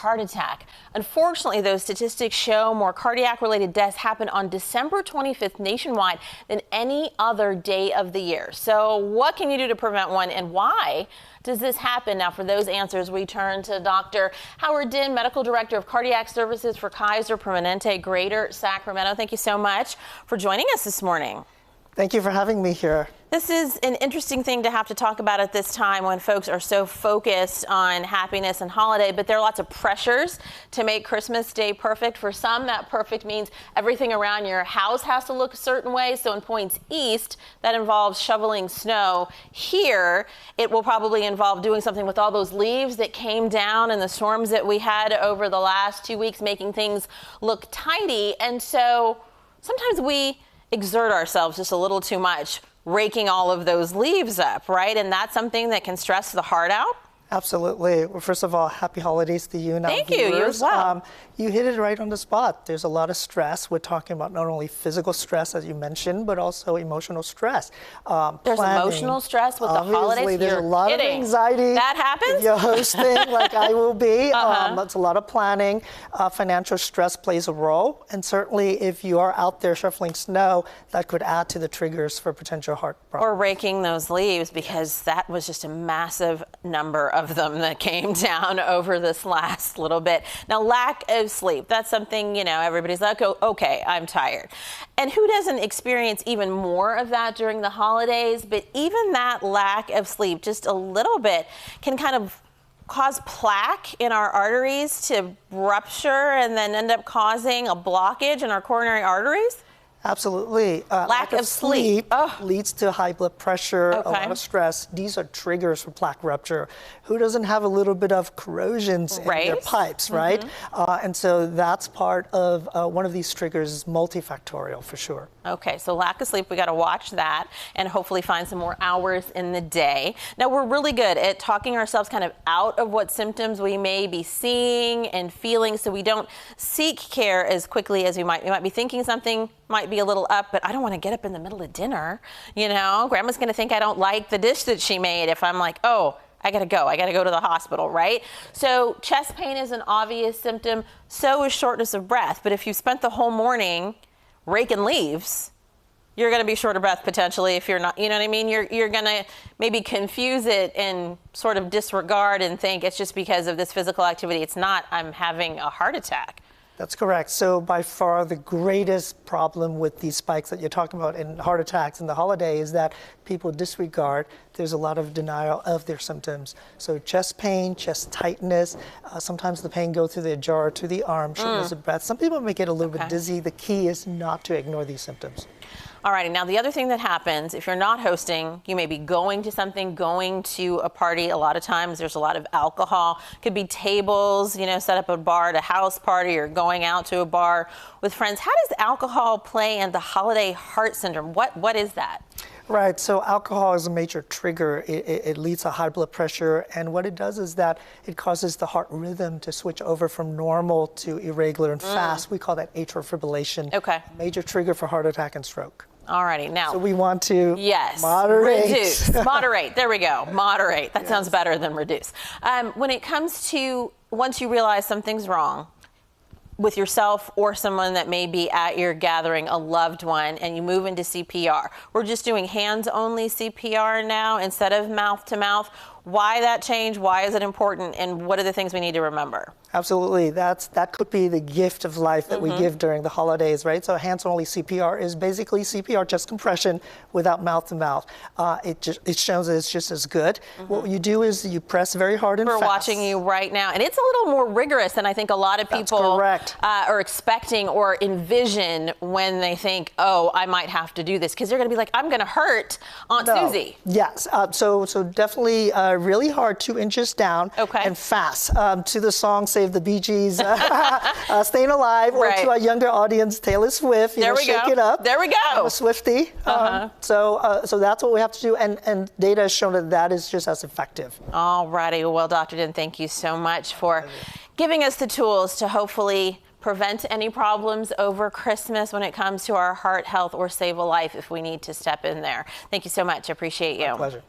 heart attack. Unfortunately, those statistics show more cardiac-related deaths happen on December 25th nationwide than any other day of the year. So what can you do to prevent one, and why does this happen? Now, for those answers, we turn to Dr. Howard Dinh, Medical Director of Cardiac Services for Kaiser Permanente Greater Sacramento. Thank you so much for joining us this morning. Thank you for having me here. This is an interesting thing to have to talk about at this time when folks are so focused on happiness and holiday, but there are lots of pressures to make Christmas Day perfect. For some, that perfect means everything around your house has to look a certain way. So in Points East, that involves shoveling snow. Here, it will probably involve doing something with all those leaves that came down and the storms that we had over the last 2 weeks, making things look tidy. And so sometimes we exert ourselves just a little too much, raking all of those leaves up, right? And that's something that can stress the heart out. Absolutely. Well, first of all, happy holidays to you and our Thank you. viewers. You as well. You hit it right on the spot. There's a lot of stress. We're talking about not only physical stress, as you mentioned, but also emotional stress. There's emotional stress with the holidays. There's a lot of anxiety. That happens? If you're hosting, like I will be. That's a lot of planning. Financial stress plays a role. And certainly, if you are out there shuffling snow, that could add to the triggers for potential heart problems. Or raking those leaves, because that was just a massive number of them that came down over this last little bit. Now, lack of sleep, that's something, you know, everybody's like, oh, okay, I'm tired. And who doesn't experience even more of that during the holidays? But even that lack of sleep, just a little bit, can kind of cause plaque in our arteries to rupture and then end up causing a blockage in our coronary arteries. Absolutely. Lack of sleep leads to high blood pressure, a lot of stress. These are triggers for plaque rupture. Who doesn't have a little bit of corrosions in their pipes, right? And so that's part of one of these triggers is multifactorial for sure. Okay, so lack of sleep, we got to watch that and hopefully find some more hours in the day. Now, we're really good at talking ourselves kind of out of what symptoms we may be seeing and feeling, so we don't seek care as quickly as we might. We might be thinking something might be a little up, but I don't want to get up in the middle of dinner. You know, grandma's going to think I don't like the dish that she made if I'm like, oh, I got to go to the hospital, right? So chest pain is an obvious symptom. So is shortness of breath. But if you spent the whole morning raking leaves, you're going to be short of breath potentially if you're not, you know what I mean? You're going to maybe confuse it and sort of disregard and think it's just because of this physical activity. It's not, I'm having a heart attack. That's correct. So by far the greatest problem with these spikes that you're talking about in heart attacks in the holiday is that people disregard. There's a lot of denial of their symptoms. So chest pain, chest tightness, sometimes the pain goes through the jaw to the arm, shortness of breath. Some people may get a little bit dizzy. The key is not to ignore these symptoms. All righty. Now, the other thing that happens, if you're not hosting, you may be going to something, going to a party. A lot of times there's a lot of alcohol. Could be tables, you know, set up a bar at a house party or going out to a bar with friends. How does alcohol play into holiday heart syndrome? What is that? Right, so alcohol is a major trigger. It leads to high blood pressure, and what it does is that it causes the heart rhythm to switch over from normal to irregular and fast. We call that atrial fibrillation. Okay. Major trigger for heart attack and stroke. All righty, now. So we want to moderate. Reduce, moderate, there we go, moderate. That sounds better than reduce. When it comes to, once you realize something's wrong with yourself or someone that may be at your gathering, a loved one, and you move into CPR. We're just doing hands-only CPR now instead of mouth-to-mouth. Why that change? Why is it important? And what are the things we need to remember? Absolutely. That could be the gift of life that we give during the holidays, right? So hands-only CPR is basically CPR, chest compression without mouth-to-mouth. It shows that it's just as good. What you do is you press very hard and fast. We're watching you right now. And it's a little more rigorous than I think a lot of people are expecting or envision when they think, oh, I might have to do this. Because they're going to be like, I'm going to hurt Aunt Susie. Yes. So definitely really hard, 2 inches down and fast. To the song Save the Bee Gees, Staying Alive, or to our younger audience, Taylor Swift, Shake It Up. There we go. I'm a Swiftie. So that's what we have to do, and data has shown that that is just as effective. All righty. Well, Dr. Dinh, thank you so much for giving us the tools to hopefully prevent any problems over Christmas when it comes to our heart health or save a life if we need to step in there. Thank you so much. Appreciate you. My pleasure.